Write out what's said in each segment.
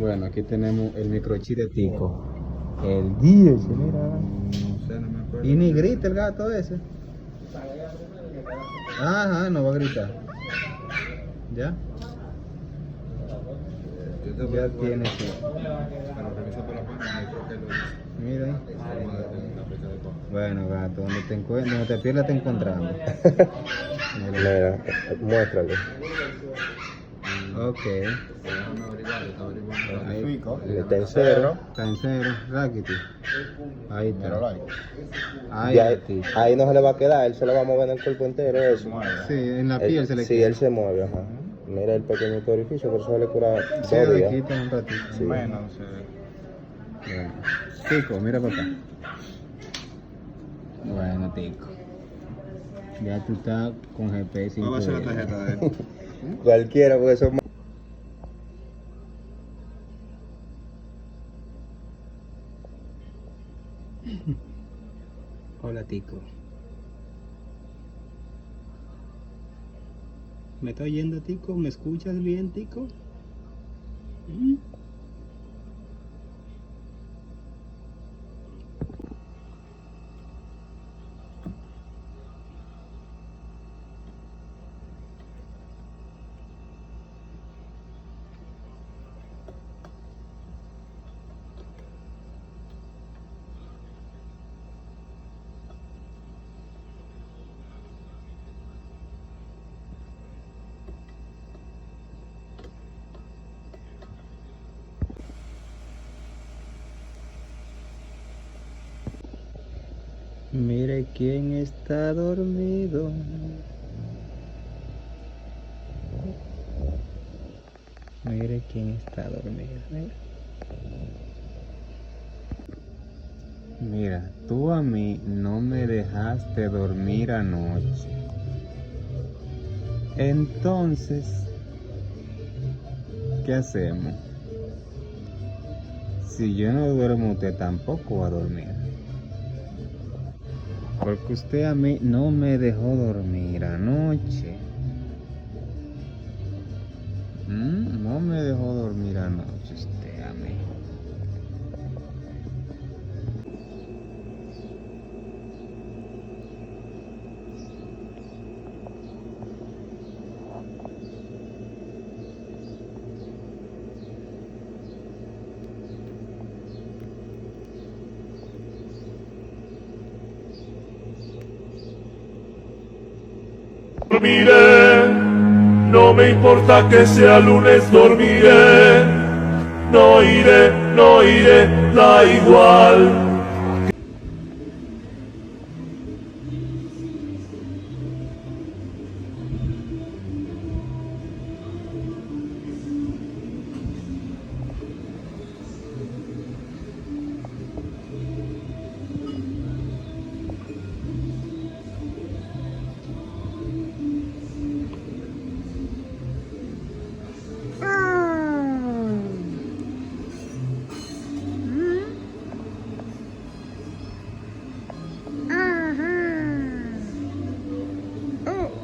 Bueno, aquí tenemos el microchip de Tico. El guía, mira. No sé, no me acuerdo. Y ni grita el gato ese. Ajá, no va a gritar. ¿Ya? Yo te Ya voy a tiene su. Pero revisa por la página, yo creo que lo dice. Mira ahí. Forma de la fecha de pago. Bueno, gato, donde te pierdas te encontramos. Mira. Mira, muéstrale. Ok. Déjame averiguar, está averiguando. Ahí. Fico. Está en cero. Está en cero, Rackety. Ahí está. Míralo ahí. Ahí Y está. ahí no se le va a quedar, él se lo va a mover en el cuerpo entero. Eso. Sí, en la piel se le Sí, quita. él se mueve, ajá. Mira el pequeñito orificio, por eso le cura Sí, 2 le días. quita un ratito. Sí. Menos. Bueno. Tico, mira para acá. Bueno, Tico. Ya tú estás con GPS. ¿Cuál va a ser la incluido. tarjeta de él? Cualquiera, porque son Hola, Tico. ¿Me está oyendo, Tico? ¿Me escuchas bien, Tico? ¿Mm? Mire quién está dormido. Mire quién está dormido. Mira, tú a mí no me dejaste dormir anoche. Entonces, ¿qué hacemos? Si yo no duermo, usted tampoco va a dormir. Porque usted a mí no me dejó dormir anoche. No me dejó dormir anoche usted a mí. Dormiré, no me importa que sea lunes, dormiré, no iré, no iré, da igual.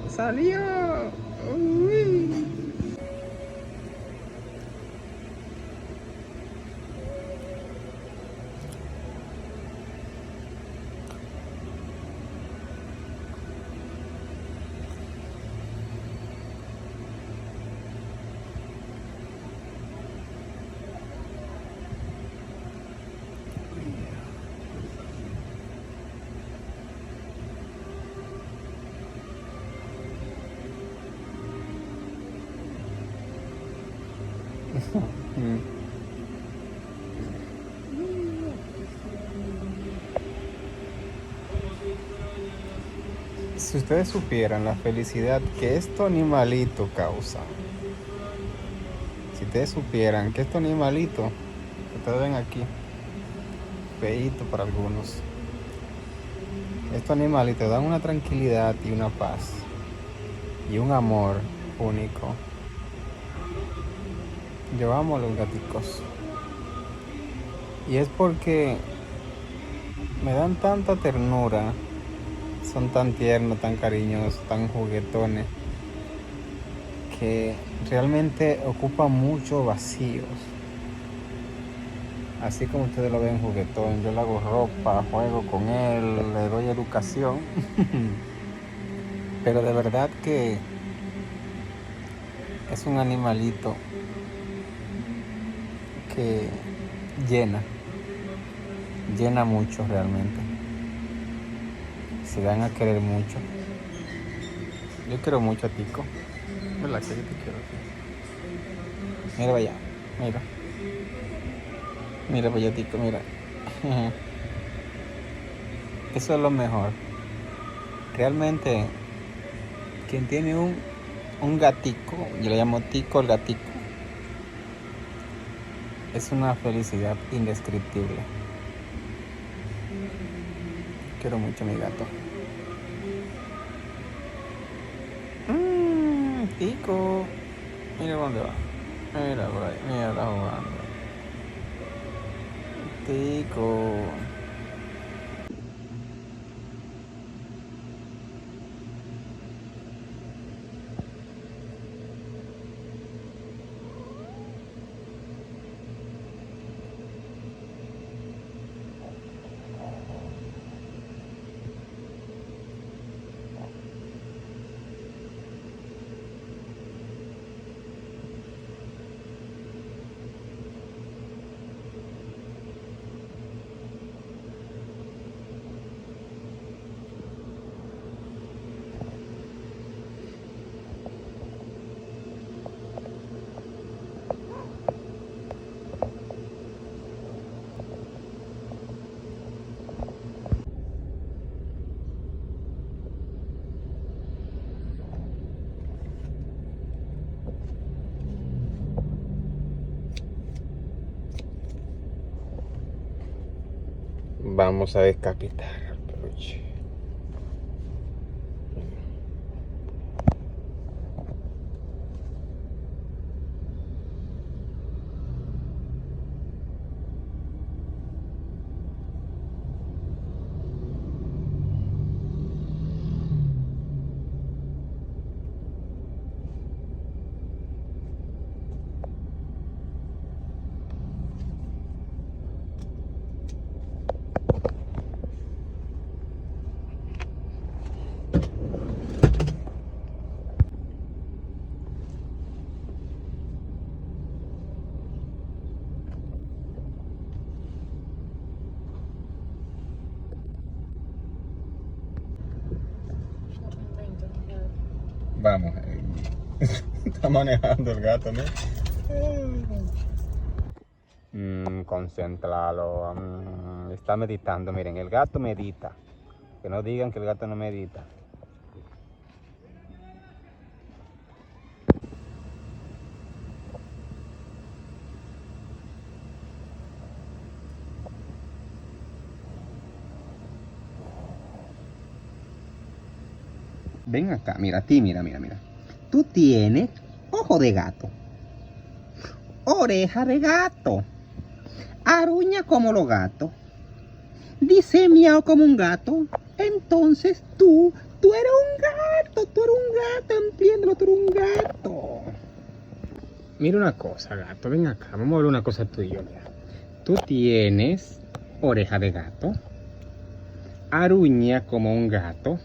¡Salió! ¡Uy! Si ustedes supieran la felicidad que estos animalitos causan, si ustedes supieran que estos animalitos que ustedes ven aquí, feíto para algunos, estos animalitos dan una tranquilidad y una paz y un amor único. Yo amo a los gaticos y es porque me dan tanta ternura. Son tan tiernos, tan cariñosos, tan juguetones, que realmente ocupan muchos vacíos. Así como ustedes lo ven juguetón, yo le hago ropa, juego con él, le doy educación. Pero de verdad que es un animalito que llena mucho realmente. Se dan a querer mucho. Yo quiero mucho a Tico. ¿Verdad que yo te quiero? Mira vaya, mira. Mira vaya Tico, mira. Eso es lo mejor. Realmente, quien tiene un gatico, yo le llamo Tico el gatico, es una felicidad indescriptible. Quiero mucho a mi gato. Tico. Mira dónde va. Mira por ahí. Mira, está jugando. Tico. Vamos a decapitar al peluche. Vamos, está manejando el gato, ¿no? Concentralo. Está meditando. Miren, el gato medita. Que no digan que el gato no medita. Ven acá, mira, a ti, mira. Tú tienes ojo de gato, oreja de gato, aruña como los gatos, dice miau como un gato. Entonces tú eres un gato, entiéndelo, tú eres un gato. Mira una cosa, gato, ven acá, vamos a ver una cosa tú y yo, mira. Tú tienes oreja de gato, aruña como un gato,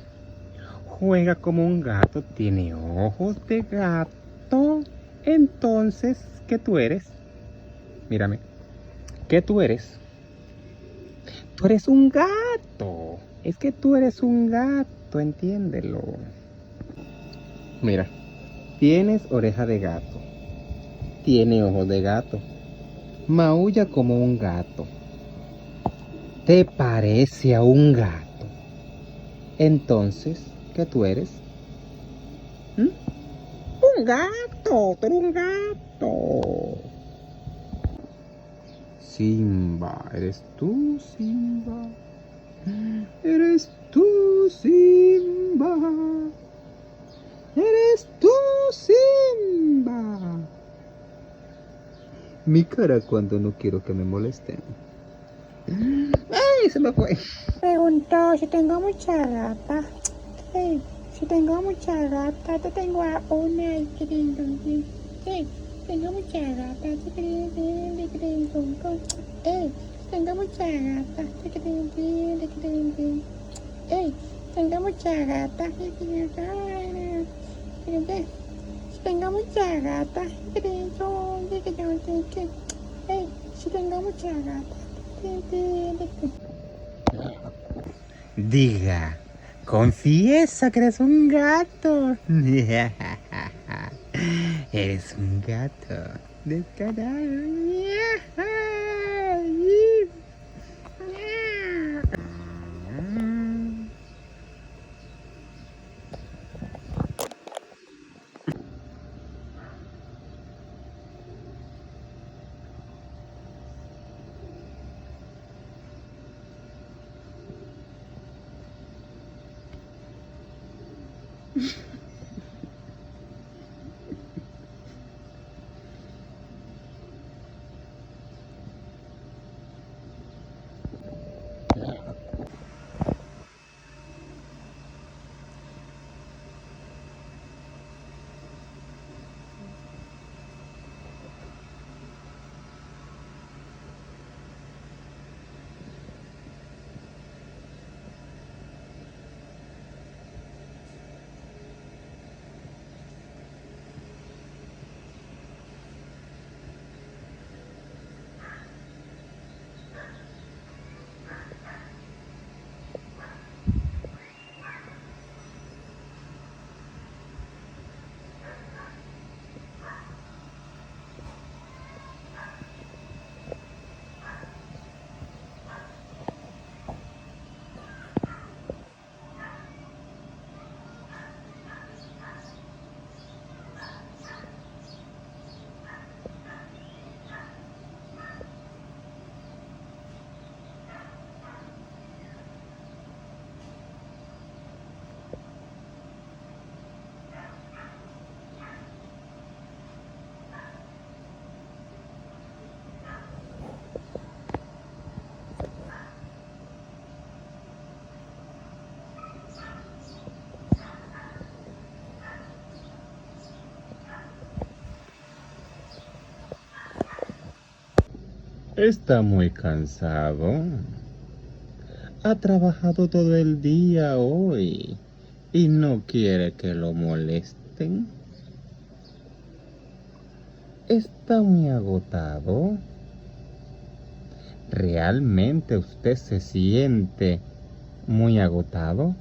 juega como un gato, tiene ojos de gato. Entonces, ¿qué tú eres? Mírame. ¿Qué tú eres? Tú eres un gato. Es que tú eres un gato, entiéndelo. Mira, tienes oreja de gato, tiene ojos de gato, maulla como un gato, te parece a un gato. Entonces, ¿qué tú eres? Un gato, tú eres un gato. Simba, ¿eres tú, Simba? ¿Eres tú, Simba? ¿Eres tú, Simba? Mi cara cuando no quiero que me molesten. ¡Ay, se me fue! Preguntó si tengo mucha gata. Sí, si tengo mucha gata, te tengo a una y queriendo. Sí, tengo mucha gata, pum, pum. Ey, tengo mucha gata. Tiquitín, tiquitín, tiquitín. Ey, tengo mucha gata. Tiquitín, tiquitín. Tengo mucha gata. Tiquitín, tiquitín, tiquitín. Ey, si tengo mucha gata. Tiquitín, tiquitín. Diga, confiesa que eres un gato. Eres un gato descarado. Está muy cansado. Ha trabajado todo el día hoy y no quiere que lo molesten. Está muy agotado. ¿Realmente usted se siente muy agotado?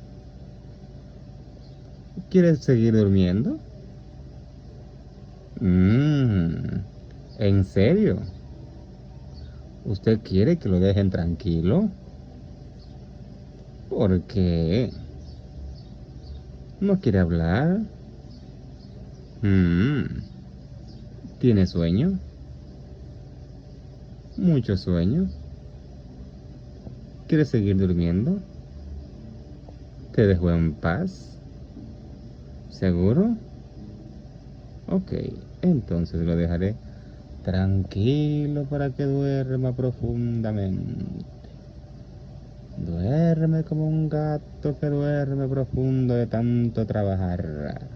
¿Quiere seguir durmiendo? ¿En serio? ¿Usted quiere que lo dejen tranquilo? ¿Por qué? ¿No quiere hablar? ¿Tiene sueño? ¿Mucho sueño? ¿Quiere seguir durmiendo? ¿Te dejo en paz? ¿Seguro? Ok, entonces lo dejaré tranquilo para que duerma profundamente. Duerme como un gato que duerme profundo de tanto trabajar.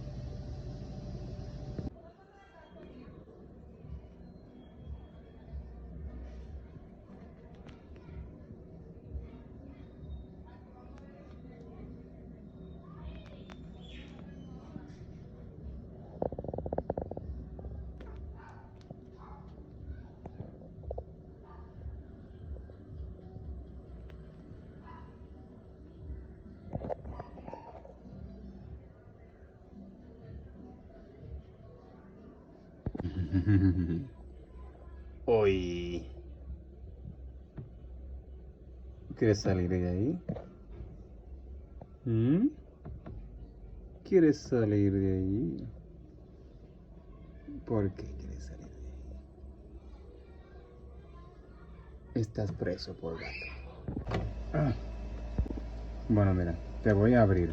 Hoy. ¿Quieres salir de ahí? ¿Quieres salir de ahí? ¿Por qué quieres salir de ahí? Estás preso por gato. Bueno, mira, te voy a abrir.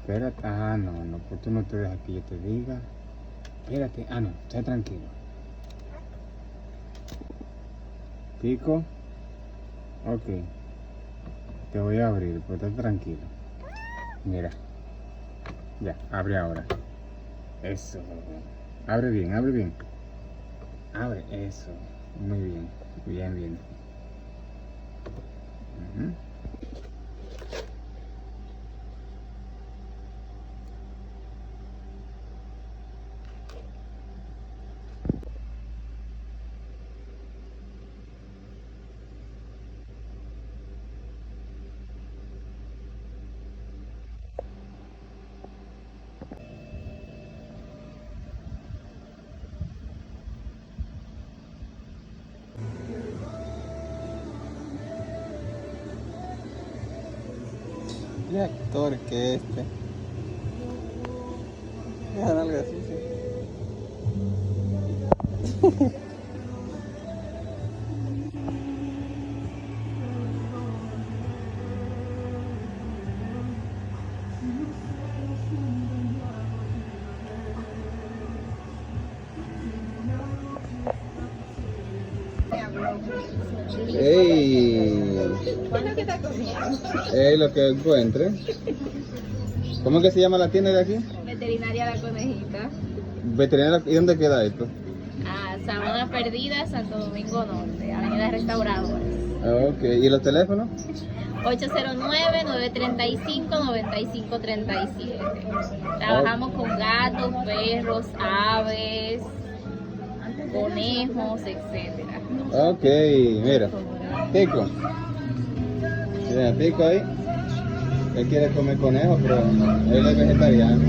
Espérate. No, pues tú no te dejas que yo te diga. Espérate. No, está tranquilo. Pico. Ok. Te voy a abrir, pues estás tranquilo. Mira. Ya, abre ahora. Eso. Abre bien, abre bien. Abre, eso. Muy bien, bien, bien. Ujú. Qué actor que este. Deja algo así, sí. ¡Ey! ¿Qué es lo que está comiendo? Lo que encuentre. ¿Cómo que se llama la tienda de aquí? Veterinaria La Conejita. Veterinaria. ¿Y dónde queda esto? A Sabana Perdida, Santo Domingo Norte, Avenida Restauradores. Ok. ¿Y los teléfonos? 809-935-9537. Trabajamos con gatos, perros, aves, conejos, etcétera. Ok, mira. Tico. Mira, Tico ahí. Él quiere comer conejo, pero él es vegetariano.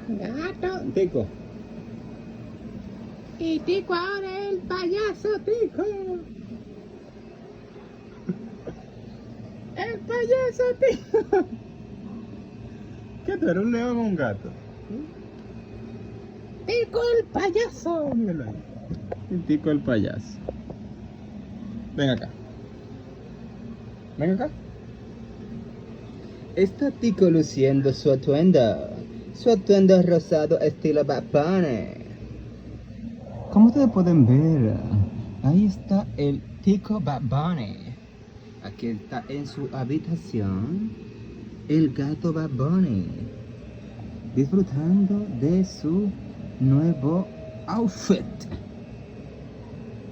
Gato. Tico. Y Tico ahora es el payaso, Tico. El payaso, Tico. ¿Qué tú eres, un león o un gato? Tico el payaso. Míralo ahí. El Tico el payaso. Ven acá. Ven acá. Está Tico luciendo su atuendo rosado estilo Bad Bunny. Como ustedes pueden ver, ahí está el Tico Bad Bunny. Aquí está en su habitación el gato Bad Bunny, disfrutando de su nuevo outfit.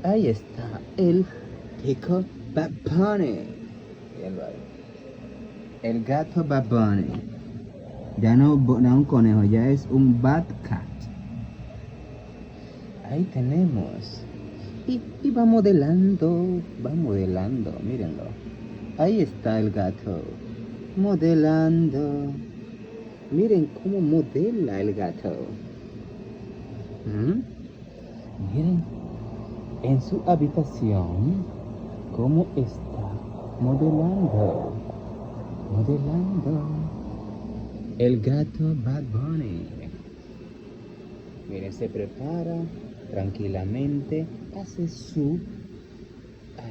Ahí está el Tico Bad Bunny. Mírenlo ahí. El gato Bad Bunny. Ya no un conejo, ya es un Bad Cat. Ahí tenemos. Y va modelando, mírenlo. Ahí está el gato, modelando. Miren cómo modela el gato. Miren, en su habitación, cómo está modelando. El gato Bad Bunny. Miren, se prepara tranquilamente, hace su...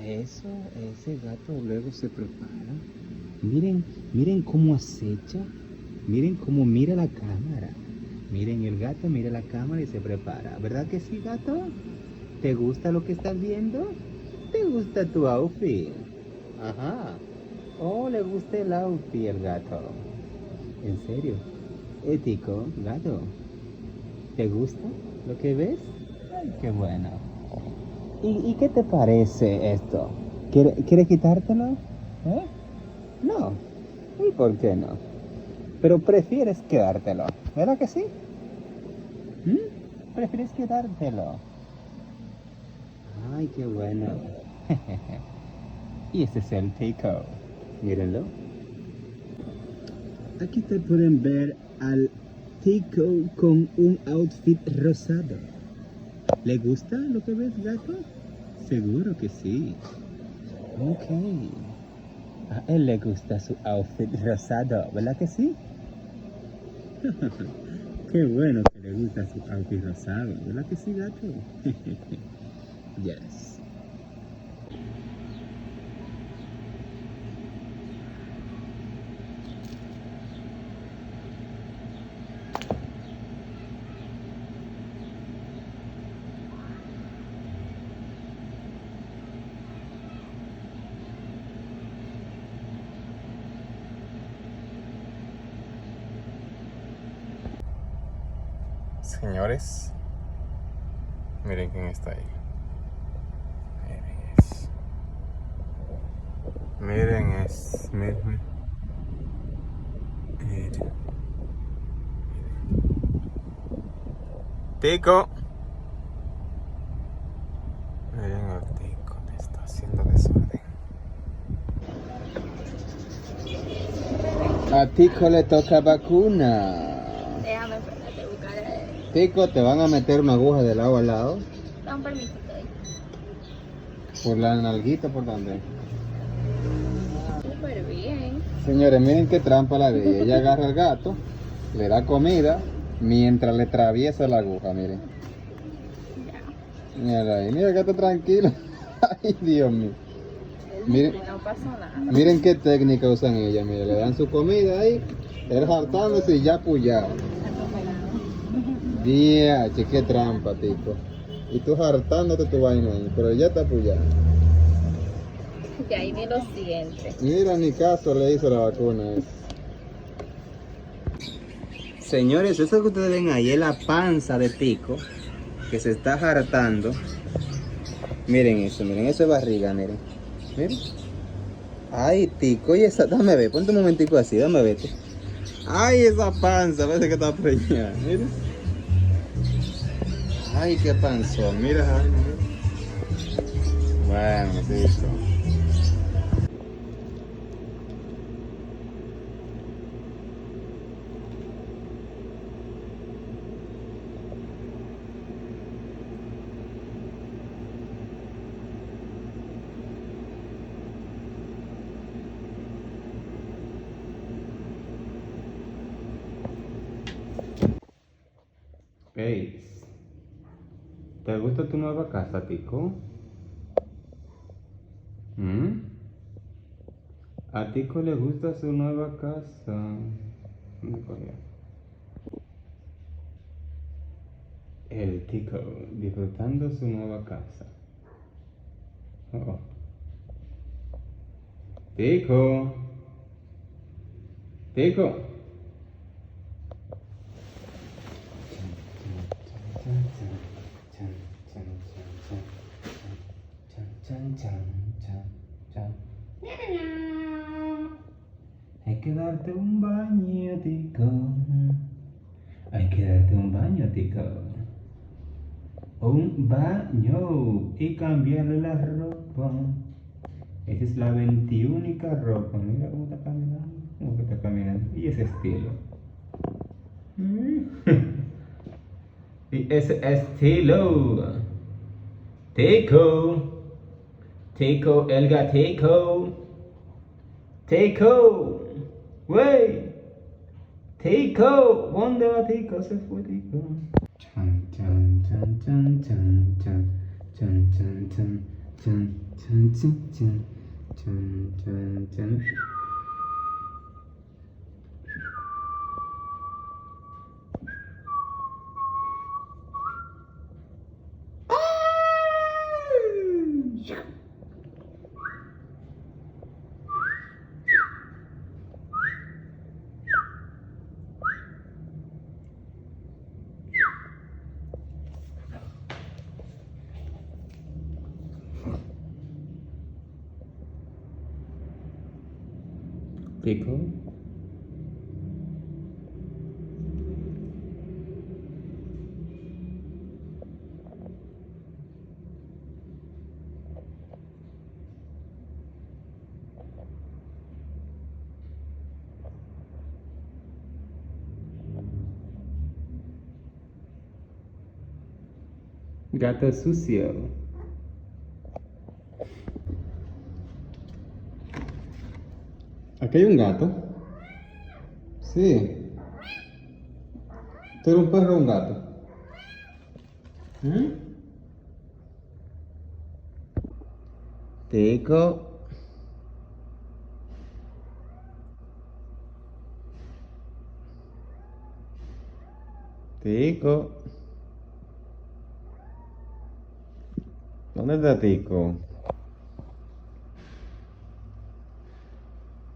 ese gato luego se prepara. Miren cómo acecha. Miren cómo mira la cámara. Miren, el gato mira la cámara y se prepara. ¿Verdad que sí, gato? ¿Te gusta lo que estás viendo? ¿Te gusta tu outfit? Ajá. Oh, le gusta el outfit al gato. ¿En serio? Tico, gato, ¿te gusta lo que ves? Ay, qué bueno. ¿Y qué te parece esto? ¿Quieres quitártelo? ¿Eh? No. ¿Y por qué no? Pero prefieres quedártelo, ¿verdad que sí? ¿Prefieres quedártelo? Ay, qué bueno. Y ese es el Tico. Mírenlo. Aquí te pueden ver al Tico con un outfit rosado. ¿Le gusta lo que ves, gato? Seguro que sí. Ok. A él le gusta su outfit rosado, ¿verdad que sí? Qué bueno que le gusta su outfit rosado, ¿verdad que sí, gato? Yes. Señores, Miren quién está ahí. Miren eso. Miren eso. Miren. Miren. Tico. Miren al Tico, te está haciendo desorden. A Tico le toca vacuna. Déjame espérate, buscar Tico, te van a meter una aguja de lado a lado. da un permisito ahí. Por la nalguita, ¿por dónde? Súper bien. Señores, miren qué trampa la de ella. Ella agarra al gato, le da comida, mientras le atraviesa la aguja, miren. Ya. Mira ahí, mira el gato tranquilo. Ay, Dios mío. Miren, No pasó nada. miren qué técnica usan ella, miren, le dan su comida ahí, él hartándose y ya puyado. Diache, qué trampa, Tico. Y tú hartándote tu vaina ahí, pero ya está puyado. Y ahí ni lo siente. Mira, ni caso le hizo la vacuna esa. Señores, eso que ustedes ven ahí es la panza de Tico, que se está hartando. Miren eso es barriga, miren. Miren. Ay, Tico, y esa, dame ver, ponte un momentico así, dame ver. Ay, esa panza, parece que está preñada, miren. Ay, qué panzón, mira, ay, mira. Bueno, Tico. Hey, ¿te gusta tu nueva casa, Tico? ¿A Tico le gusta su nueva casa? El Tico disfrutando su nueva casa. Oh. Tico. Tico. Hay que darte un baño, Tico. Hay que darte un baño, Tico. Un baño y cambiarle la ropa. Esa es la 21ª ropa. Mira cómo está caminando. Cómo que está caminando. Y ese estilo. Y ese estilo. Tico. Tico, el gatico. Tico. Wey. Tico. ¿Dónde va Tico? Se fue Tico. Chan, chan, chan, chan, chan, chan. Chan, chan, chan, chan, chan, chan, chan. Chan, chan, chan. Tico. Gato sucio. ¿Aquí hay un gato? Sí. ¿Tú eres un perro o un gato? Tico. Tico. ¿Dónde está Tico?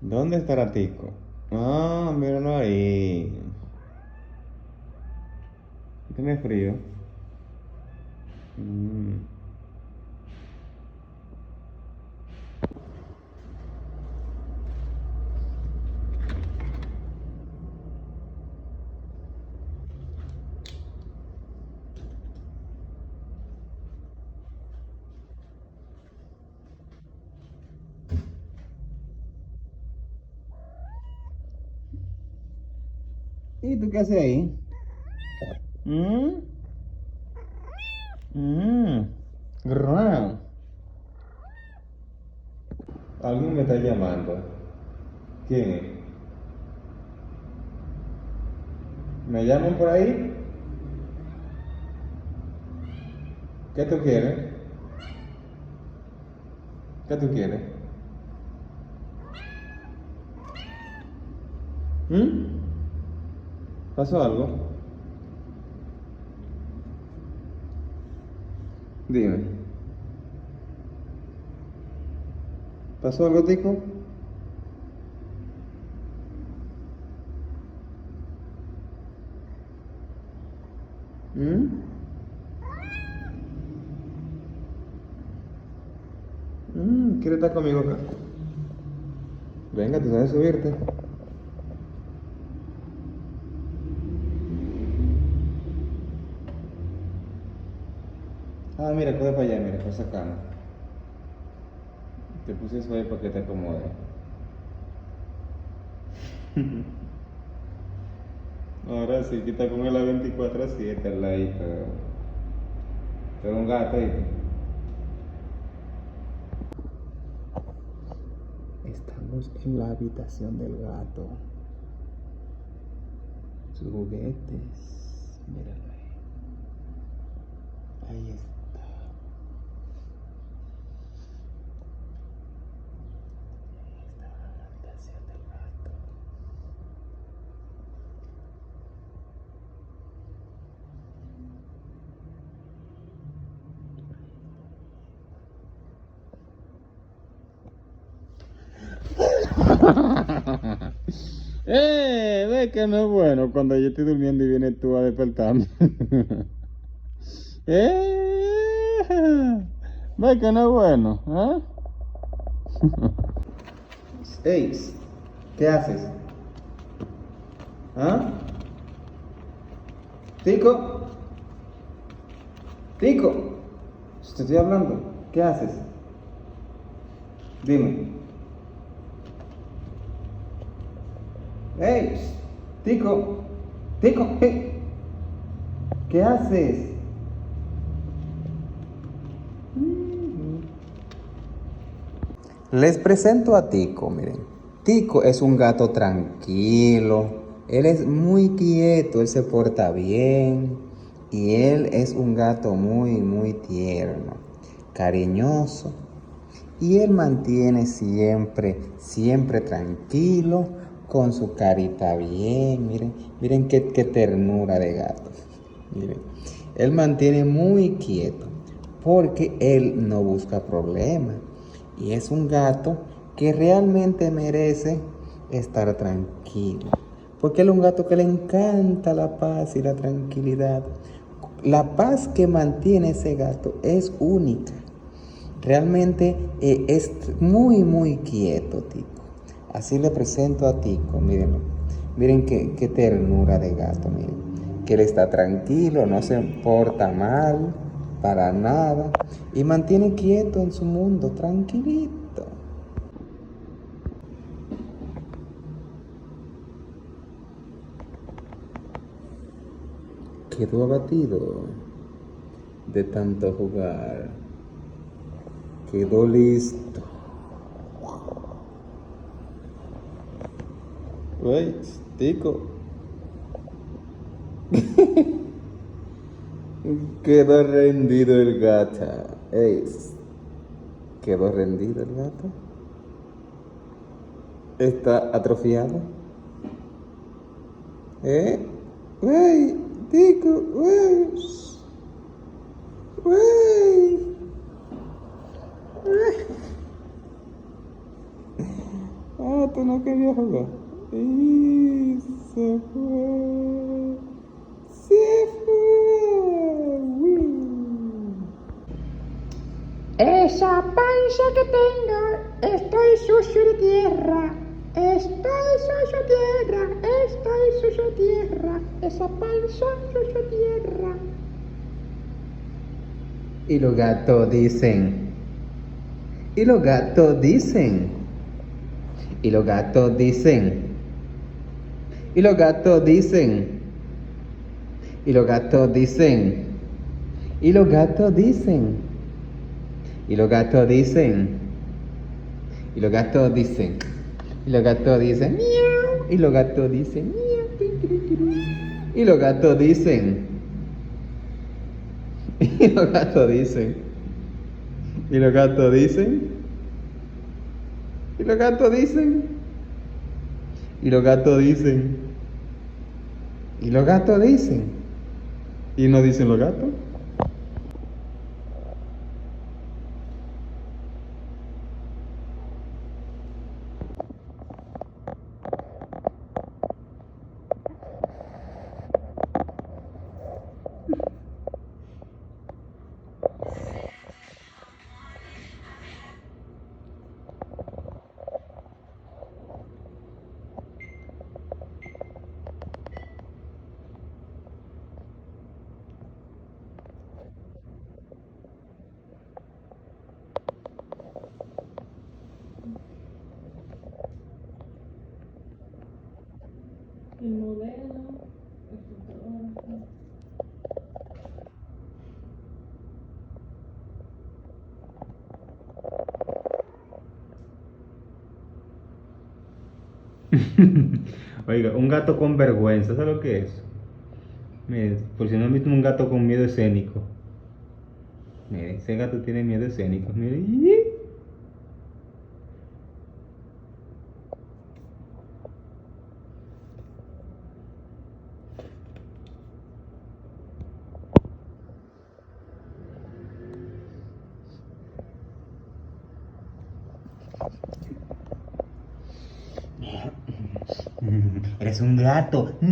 ¿Dónde estará Tico? Ah, míralo ahí. Tiene frío. Mm. ¿Y tú qué haces ahí? Grrrr. Alguien me está llamando. ¿Quién es? ¿Me llaman por ahí? ¿Qué tú quieres? ¿Qué tú quieres? ¿Pasó algo? Dime. ¿Pasó algo, Tico? ¿Quieres estar conmigo acá? Venga, tú sabes subirte. Ah, mira, coge para allá, mira, para esa cama. Te puse eso ahí para que te acomode. Ahora sí, quita con él a 24/7 al ladito. Tengo un gato ahí. Estamos en la habitación del gato. Sus juguetes. Míralo ahí. Ahí está. Esta es la habitación del gato. Ve que no es bueno cuando yo estoy durmiendo y vienes tú a despertarme. Ve que no es bueno, Ey, ¿qué haces? ¿Ah? Tico, Tico, te estoy hablando. ¿Qué haces? Dime. ¡Ey! Tico, Tico, hey. ¿Qué haces? Les presento a Tico, miren. Tico es un gato tranquilo, él es muy quieto, él se porta bien y él es un gato muy tierno, cariñoso y él mantiene siempre tranquilo con su carita bien, miren qué ternura de gato, miren. Él mantiene muy quieto porque él no busca problemas. Y es un gato que realmente merece estar tranquilo. Porque él es un gato que le encanta la paz y la tranquilidad. La paz que mantiene ese gato es única. Realmente es muy quieto, Tico. Así le presento a Tico, mírenlo. Miren qué ternura de gato, miren. Que él está tranquilo, no se porta mal. Para nada, y mantiene quieto en su mundo, tranquilito. Quedó abatido de tanto jugar. Quedó listo. Wey, Tico. Quedó rendido el gato. ¿Quedó rendido el gato? ¿Está atrofiado? ¡Wey! Tico, wey. ¡Wey! Ah, tú no querías jugar. Y se fue. Se fue. Esa panza que tengo, estoy sucio de tierra. Estoy sucio de tierra, estoy sucio de tierra. Esa panza sucio de tierra. Y los gatos dicen. Y los gatos dicen. Y los gatos dicen. Y los gatos dicen. Y los gatos dicen. Y los gatos dicen. Y los gatos dicen. Y los gatos dicen. Y los gatos dicen. Miau. Y los gatos dicen. Miau. Y los gatos dicen. Y los gatos dicen. Y los gatos dicen. Y los gatos dicen. Y los gatos dicen. Y los gatos dicen. ¿Y no dicen los gatos? El modelo, el fotógrafo. Oiga, un gato con vergüenza, ¿sabes lo que es? Mire, por si no han visto un gato con miedo escénico. Mire, ese gato tiene miedo escénico. Mire. Eres un gato. Te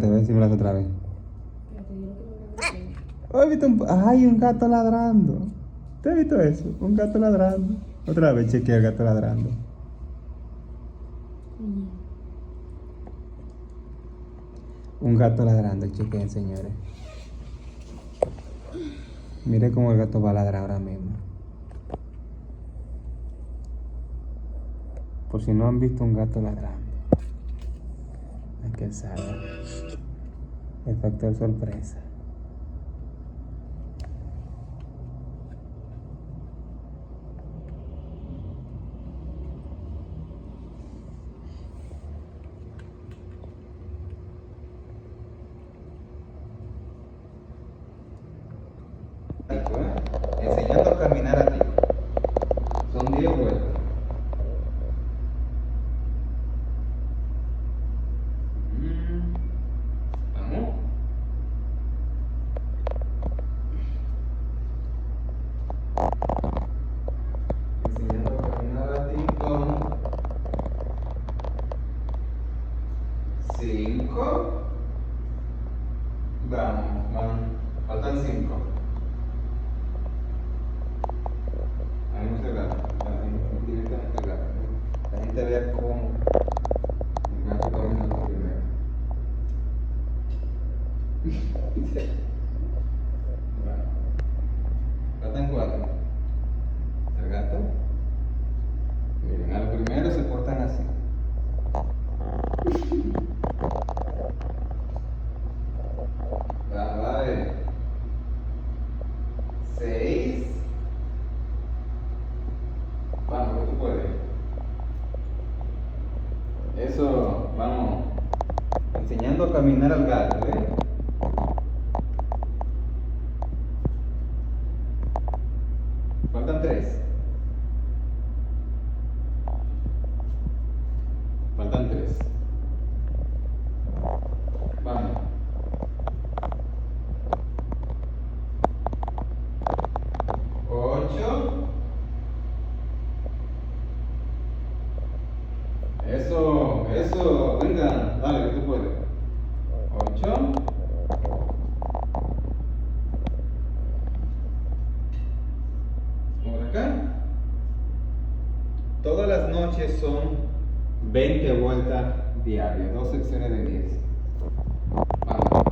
voy a simular otra vez. ¿Has visto ay, un gato ladrando? ¿Te has visto eso? Un gato ladrando. Otra vez chequea el gato ladrando. Un gato ladrando, chequen, señores. Mire cómo el gato va a ladrar ahora mismo. Por si no han visto un gato ladrando. Hay que saber. El factor sorpresa. Enseñando a caminar a ti. Son 10 vueltas. Vamos. Enseñando a caminar a ti con 5. Vamos. Faltan 5. Ahí no se gana, directamente gana. La gente vea cómo el gato caminando primero. Bueno, faltan 4. El gato, miren, al primero se portan así. Va a ver. 6. Vamos, que tú puedes. Eso, vamos. Enseñando a caminar al gato, ¿eh? Faltan 3. Faltan 3. Vamos. diario, 2 secciones de 10. Vamos.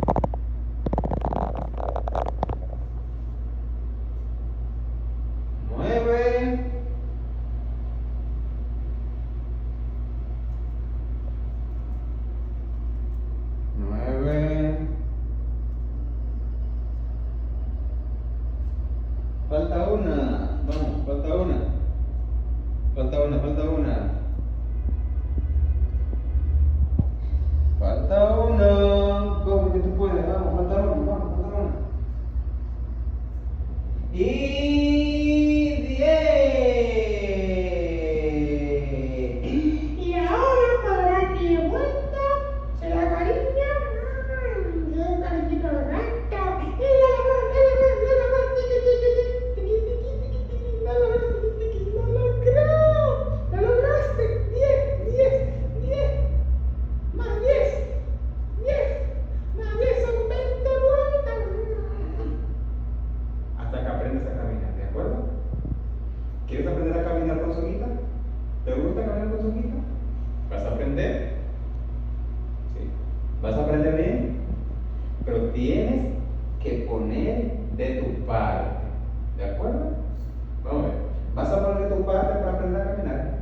Nueve. Falta una. Vamos, falta una. Falta una. Falta una. Vamos, que tú puedes. Vamos, falta una. Y 10. Y ahora para que vuelta se la cariña. Se la cariñito al gato. Y lo lograste. 10. Más 10 son 20 vueltas. Hasta que aprendes a caminar, ¿de acuerdo? ¿Quieres aprender a caminar con soguita? ¿Te gusta caminar con soguita? ¿Vas a aprender? Sí. ¿Vas a aprender bien? Pero tienes que poner de tu parte, ¿de acuerdo? Vamos a ver. ¿Vas a poner de tu parte para aprender a caminar?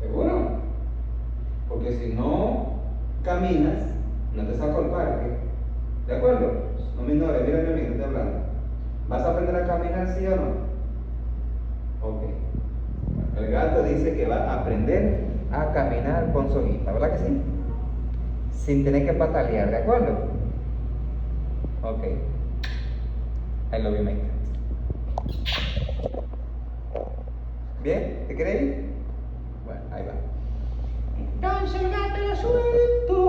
¿Seguro? Porque si no caminas, no te saco al parque. ¿De acuerdo? No me ignores, mira mi amigo, estoy hablando. ¿Vas a aprender a caminar, sí o no? Ok. El gato dice que va a aprender a caminar con soguita, ¿verdad que sí? Sin tener que patalear, ¿de acuerdo? Ok. I love you, mate. ¿Bien? ¿Te quieres ir? Bueno, ahí va. Entonces el gato lo suelto.